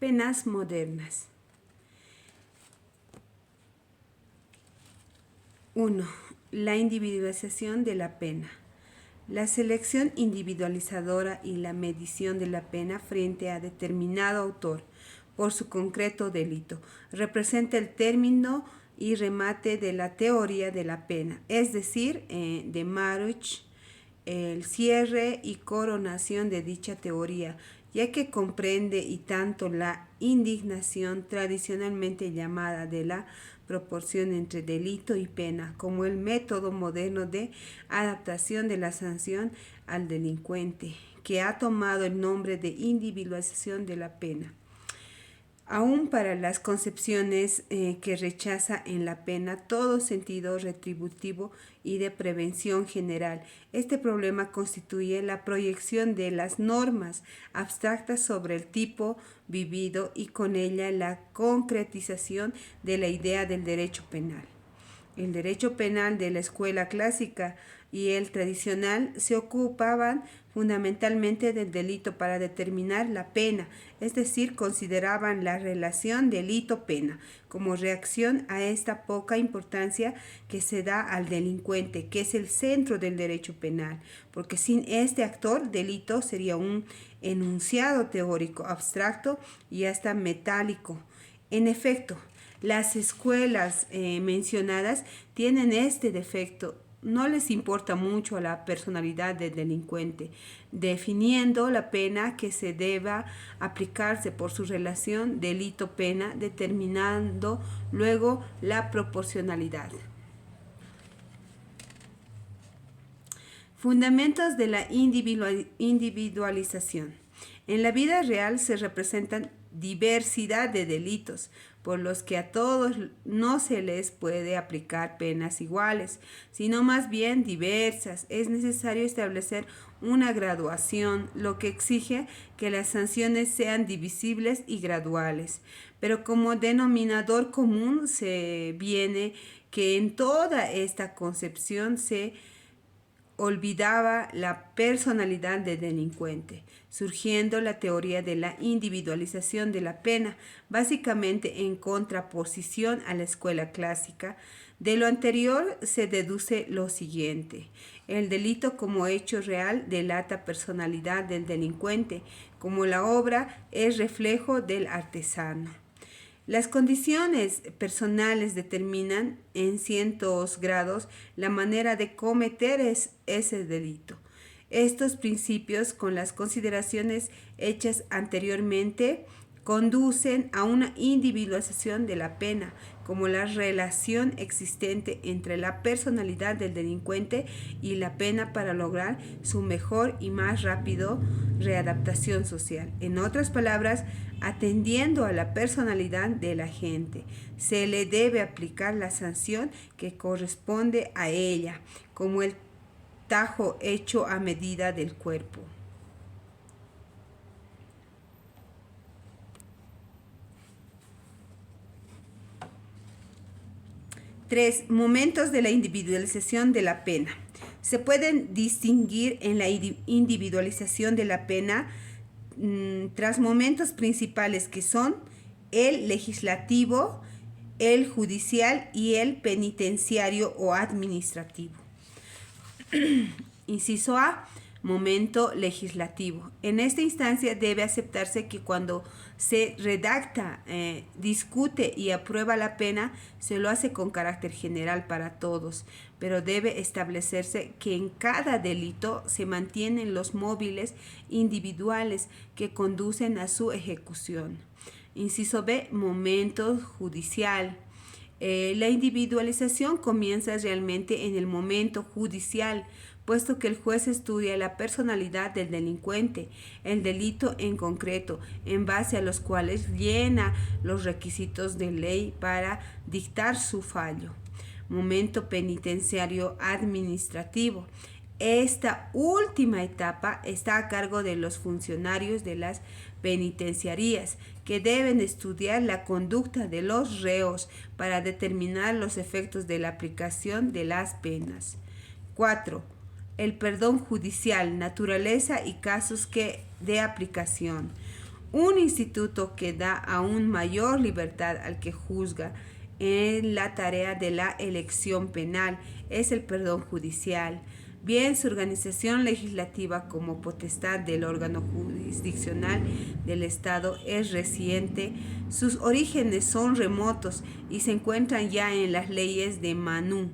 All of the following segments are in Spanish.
Penas modernas. 1. La individualización de la pena. La selección individualizadora y la medición de la pena frente a determinado autor por su concreto delito representa el término y remate de la teoría de la pena, es decir, de Maruch, el cierre y coronación de dicha teoría, ya que comprende y tanto la indignación tradicionalmente llamada de la proporción entre delito y pena, como el método moderno de adaptación de la sanción al delincuente, que ha tomado el nombre de individualización de la pena. Aún para las concepciones que rechaza en la pena todo sentido retributivo y de prevención general, este problema constituye la proyección de las normas abstractas sobre el tipo vivido y con ella la concretización de la idea del derecho penal. El derecho penal de la escuela clásica y el tradicional se ocupaban fundamentalmente del delito para determinar la pena, es decir, consideraban la relación delito-pena como reacción a esta poca importancia que se da al delincuente, que es el centro del derecho penal, porque sin este actor, delito sería un enunciado teórico, abstracto y hasta metálico. En efecto, las escuelas mencionadas tienen este defecto. No les importa mucho a la personalidad del delincuente, definiendo la pena que se deba aplicarse por su relación delito-pena, determinando luego la proporcionalidad. Fundamentos de la individualización. En la vida real se representan diversidad de delitos, por los que a todos no se les puede aplicar penas iguales, sino más bien diversas. Es necesario establecer una graduación, lo que exige que las sanciones sean divisibles y graduales. Pero como denominador común se viene que en toda esta concepción se olvidaba la personalidad del delincuente, surgiendo la teoría de la individualización de la pena, básicamente en contraposición a la escuela clásica. De lo anterior se deduce lo siguiente: el delito como hecho real delata personalidad del delincuente, como la obra es reflejo del artesano. Las condiciones personales determinan en ciertos grados la manera de cometer ese delito. Estos principios, con las consideraciones hechas anteriormente, conducen a una individualización de la pena, como la relación existente entre la personalidad del delincuente y la pena para lograr su mejor y más rápido readaptación social. En otras palabras, atendiendo a la personalidad del agente, se le debe aplicar la sanción que corresponde a ella, como el tajo hecho a medida del cuerpo. 3. Momentos de la individualización de la pena. Se pueden distinguir en la individualización de la pena tras momentos principales que son el legislativo, el judicial y el penitenciario o administrativo. Inciso A. Momento legislativo. En esta instancia debe aceptarse que cuando se redacta, discute y aprueba la pena, se lo hace con carácter general para todos, pero debe establecerse que en cada delito se mantienen los móviles individuales que conducen a su ejecución. Inciso B. Momento judicial. La individualización comienza realmente en el momento judicial, puesto que el juez estudia la personalidad del delincuente, el delito en concreto, en base a los cuales llena los requisitos de ley para dictar su fallo. Momento penitenciario administrativo. Esta última etapa está a cargo de los funcionarios de las penitenciarías, que deben estudiar la conducta de los reos para determinar los efectos de la aplicación de las penas. 4. El perdón judicial, naturaleza y casos de aplicación. Un instituto que da aún mayor libertad al que juzga en la tarea de la elección penal es el perdón judicial. Bien, su organización legislativa como potestad del órgano jurisdiccional del Estado es reciente, sus orígenes son remotos y se encuentran ya en las leyes de Manú,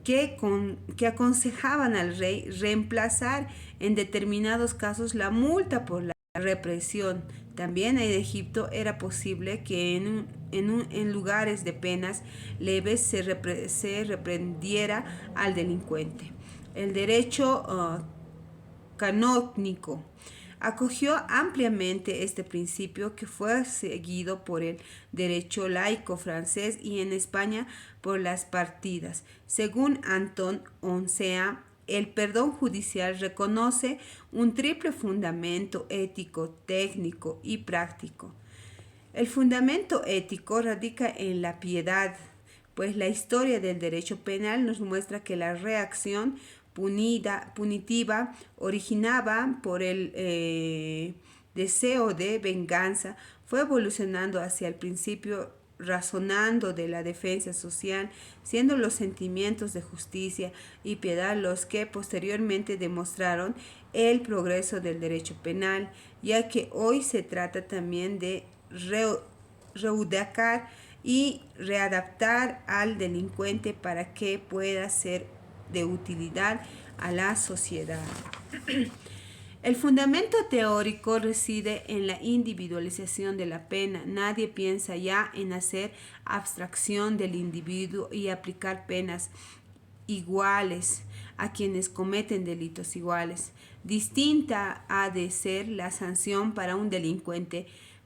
que aconsejaban al rey reemplazar en determinados casos la multa por la represión. También en Egipto era posible que en lugares de penas leves se reprendiera al delincuente. El derecho canónico acogió ampliamente este principio, que fue seguido por el derecho laico francés y en España por las partidas. Según Anton Onsea, el perdón judicial reconoce un triple fundamento ético, técnico y práctico. El fundamento ético radica en la piedad, pues la historia del derecho penal nos muestra que la reacción punitiva originada por el deseo de venganza fue evolucionando hacia el principio razonando de la defensa social, siendo los sentimientos de justicia y piedad los que posteriormente demostraron el progreso del derecho penal, ya que hoy se trata también de reeducar y readaptar al delincuente para que pueda ser de utilidad a la sociedad. El fundamento teórico reside en la individualización de la pena. Nadie piensa ya en hacer abstracción del individuo y aplicar penas iguales a quienes cometen delitos iguales. Distinta ha de ser la sanción para un delincuente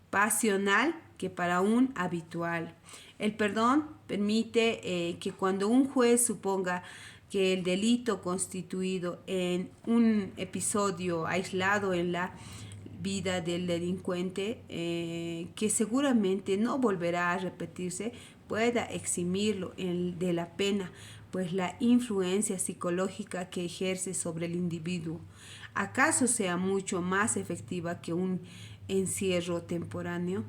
pasional que para un habitual. El perdón permite que cuando un juez suponga que el delito constituido en un episodio aislado en la vida del delincuente, que seguramente no volverá a repetirse, pueda eximirlo de la pena, pues la influencia psicológica que ejerce sobre el individuo acaso sea mucho más efectiva que un encierro temporáneo.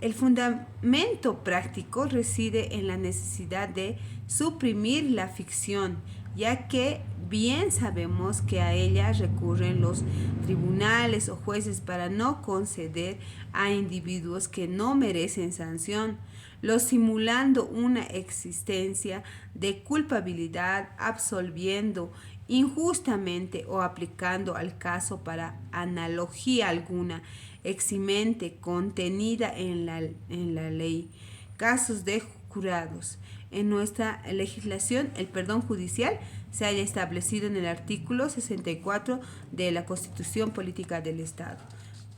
El fundamento práctico reside en la necesidad de suprimir la ficción, ya que bien sabemos que a ella recurren los tribunales o jueces para no conceder a individuos que no merecen sanción, los simulando una existencia de culpabilidad, absolviendo injustamente o aplicando al caso para analogía alguna eximente contenida en la ley. Casos de jurados. En nuestra legislación, el perdón judicial se haya establecido en el artículo 64 de la Constitución Política del Estado.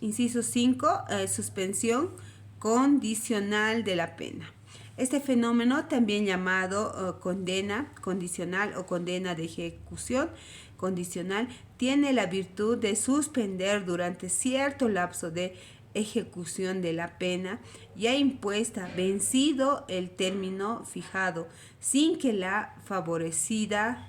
Inciso 5. Suspensión condicional de la pena. Este fenómeno, también llamado condena condicional o condena de ejecución condicional, tiene la virtud de suspender durante cierto lapso de ejecución de la pena ya impuesta, vencido el término fijado, sin que la favorecida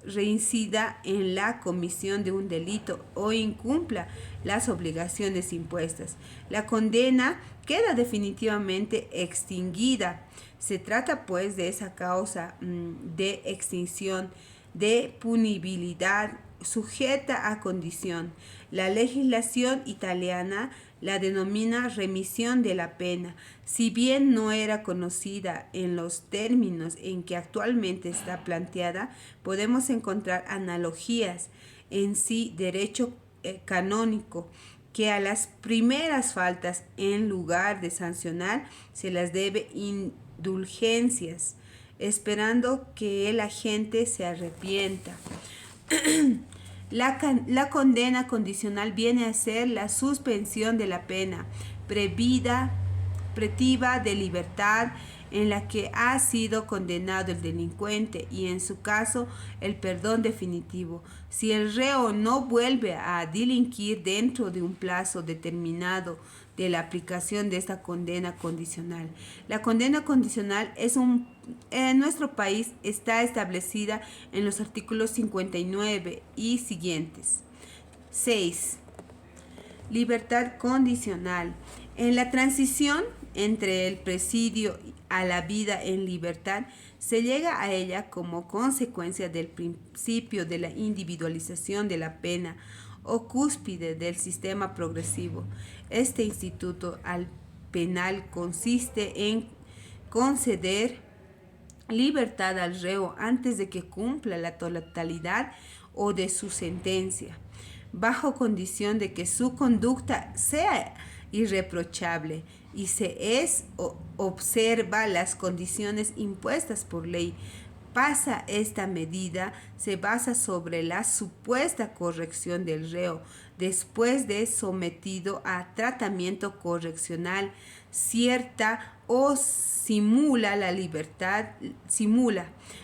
reincida en la comisión de un delito o incumpla las obligaciones impuestas. La condena queda definitivamente extinguida. Se trata pues de esa causa de extinción de punibilidad sujeta a condición. La legislación italiana la denomina remisión de la pena. Si bien no era conocida en los términos en que actualmente está planteada, podemos encontrar analogías en sí derecho canónico, que a las primeras faltas, en lugar de sancionar, se las debe indulgencias, esperando que el agente se arrepienta. La condena condicional viene a ser la suspensión de la pena pretiva de libertad en la que ha sido condenado el delincuente y, en su caso, el perdón definitivo. Si el reo no vuelve a delinquir dentro de un plazo determinado de la aplicación de esta condena condicional. La condena condicional en nuestro país está establecida en los artículos 59 y siguientes. 6. Libertad condicional. En la transición entre el presidio a la vida en libertad, se llega a ella como consecuencia del principio de la individualización de la pena o cúspide del sistema progresivo. Este instituto al penal consiste en conceder libertad al reo antes de que cumpla la totalidad o de su sentencia, bajo condición de que su conducta sea irreprochable y observa las condiciones impuestas por ley. Pasa esta medida, se basa sobre la supuesta corrección del reo después de sometido a tratamiento correccional cierta o simula.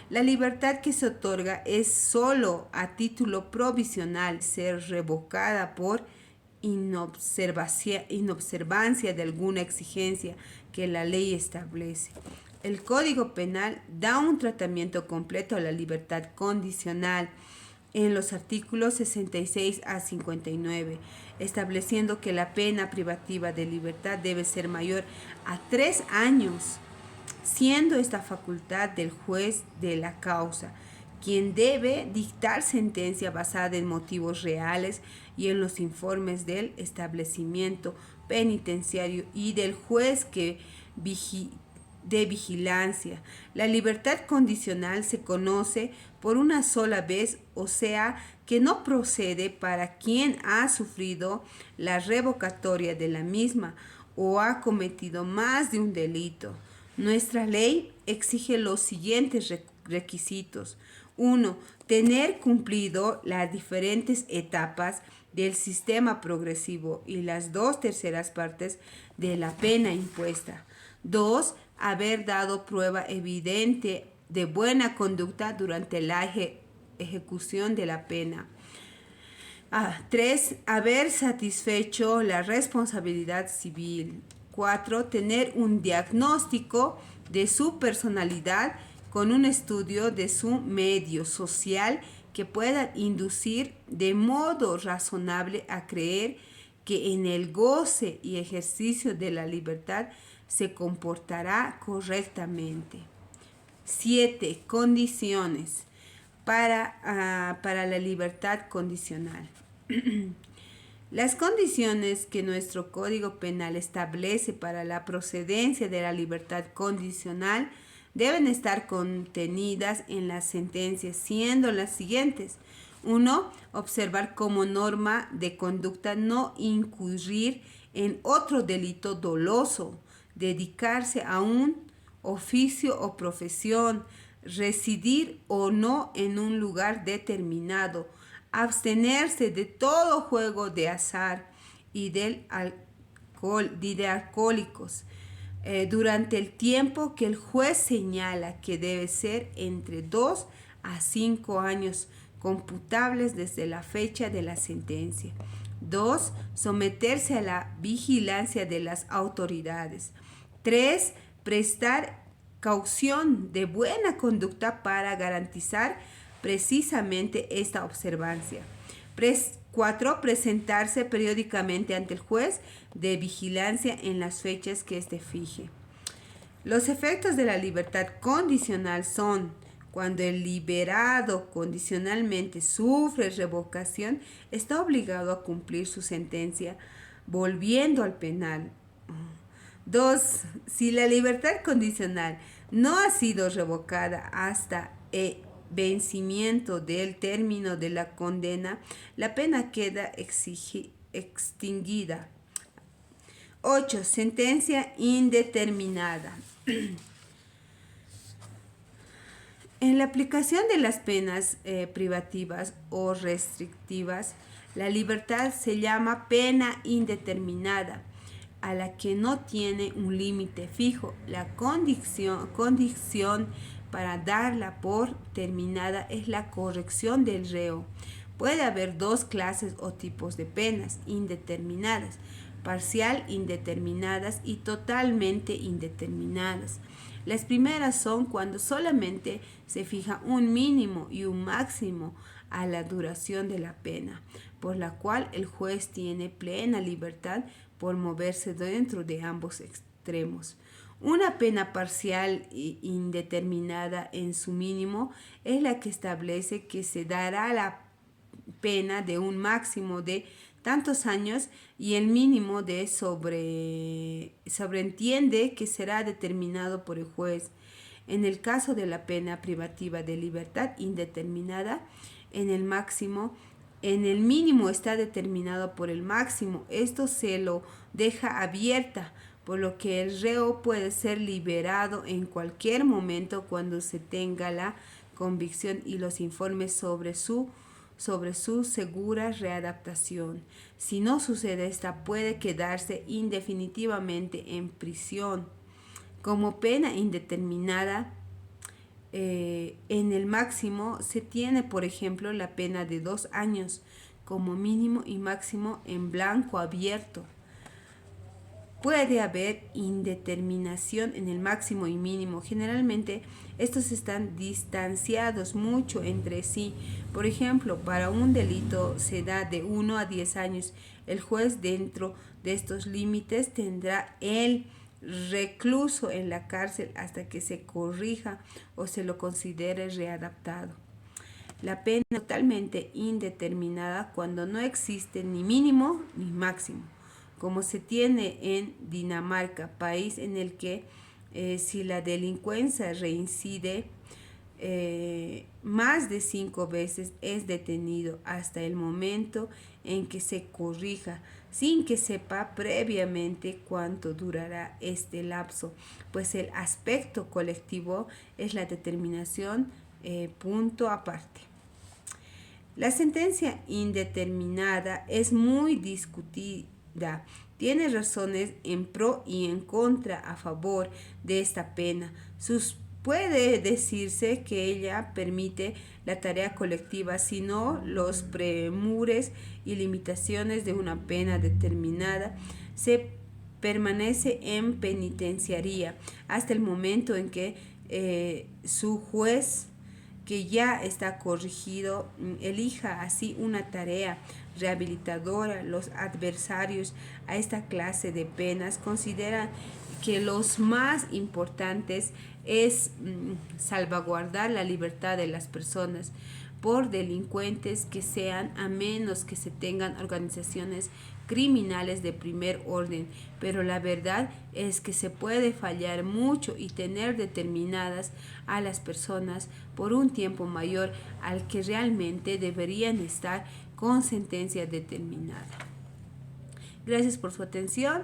La libertad que se otorga es sólo a título provisional, ser revocada por inobservancia de alguna exigencia que la ley establece. El Código Penal da un tratamiento completo a la libertad condicional en los artículos 66 a 59, estableciendo que la pena privativa de libertad debe ser mayor a 3 años, siendo esta facultad del juez de la causa, quien debe dictar sentencia basada en motivos reales y en los informes del establecimiento penitenciario y del juez de vigilancia. La libertad condicional se conoce por una sola vez, o sea, que no procede para quien ha sufrido la revocatoria de la misma o ha cometido más de un delito. Nuestra ley exige los siguientes requisitos. 1. Tener cumplido las diferentes etapas del sistema progresivo y las 2/3 partes de la pena impuesta. 2. Haber dado prueba evidente de buena conducta durante la ejecución de la pena. 3. Haber satisfecho la responsabilidad civil. 4. Tener un diagnóstico de su personalidad con un estudio de su medio social que pueda inducir de modo razonable a creer que en el goce y ejercicio de la libertad se comportará correctamente. 7. Condiciones para la libertad condicional. Las condiciones que nuestro Código Penal establece para la procedencia de la libertad condicional deben estar contenidas en las sentencias, siendo las siguientes. 1. Observar como norma de conducta no incurrir en otro delito doloso, dedicarse a un oficio o profesión, residir o no en un lugar determinado, abstenerse de todo juego de azar y de alcohólicos durante el tiempo que el juez señala, que debe ser entre 2 a 5 años computables desde la fecha de la sentencia. 2. Someterse a la vigilancia de las autoridades. 3. Prestar caución de buena conducta para garantizar precisamente esta observancia. 4. Presentarse periódicamente ante el juez de vigilancia en las fechas que éste fije. Los efectos de la libertad condicional son: cuando el liberado condicionalmente sufre revocación, está obligado a cumplir su sentencia volviendo al penal. 2. Si la libertad condicional no ha sido revocada hasta el vencimiento del término de la condena, la pena queda extinguida. 8. Sentencia indeterminada. En la aplicación de las penas privativas o restrictivas, la libertad se llama pena indeterminada, a la que no tiene un límite fijo. La condición para darla por terminada es la corrección del reo. Puede haber 2 clases o tipos de penas: indeterminadas, parcial indeterminadas y totalmente indeterminadas. Las primeras son cuando solamente se fija un mínimo y un máximo a la duración de la pena. por la cual el juez tiene plena libertad por moverse dentro de ambos extremos. Una pena parcial e indeterminada en su mínimo es la que establece que se dará la pena de un máximo de tantos años y el mínimo de sobreentiende que será determinado por el juez. En el caso de la pena privativa de libertad indeterminada, en el mínimo está determinado por el máximo. Esto se lo deja abierta, por lo que el reo puede ser liberado en cualquier momento cuando se tenga la convicción y los informes sobre su segura readaptación. Si no sucede esta, puede quedarse indefinitivamente en prisión. Como pena indeterminada, en el máximo se tiene, por ejemplo, la pena de 2 años como mínimo y máximo en blanco abierto. Puede haber indeterminación en el máximo y mínimo. Generalmente estos están distanciados mucho entre sí. Por ejemplo, para un delito se da de 1 a 10 años. El juez dentro de estos límites tendrá el recluso en la cárcel hasta que se corrija o se lo considere readaptado. La pena es totalmente indeterminada cuando no existe ni mínimo ni máximo, como se tiene en Dinamarca, país en el que si la delincuencia reincide más de 5 veces es detenido hasta el momento en que se corrija, sin que sepa previamente cuánto durará este lapso, pues el aspecto colectivo es la determinación punto aparte. La sentencia indeterminada es muy discutida. Tiene razones en pro y en contra a favor de esta pena. Puede decirse que ella permite la tarea colectiva, sino los premures y limitaciones de una pena determinada. Se permanece en penitenciaría hasta el momento en que su juez, que ya está corregido, elija así una tarea rehabilitadora. Los adversarios a esta clase de penas consideran que los más importantes es salvaguardar la libertad de las personas, por delincuentes que sean, a menos que se tengan organizaciones criminales de primer orden. Pero la verdad es que se puede fallar mucho y tener determinadas a las personas por un tiempo mayor al que realmente deberían estar con sentencia determinada. Gracias por su atención.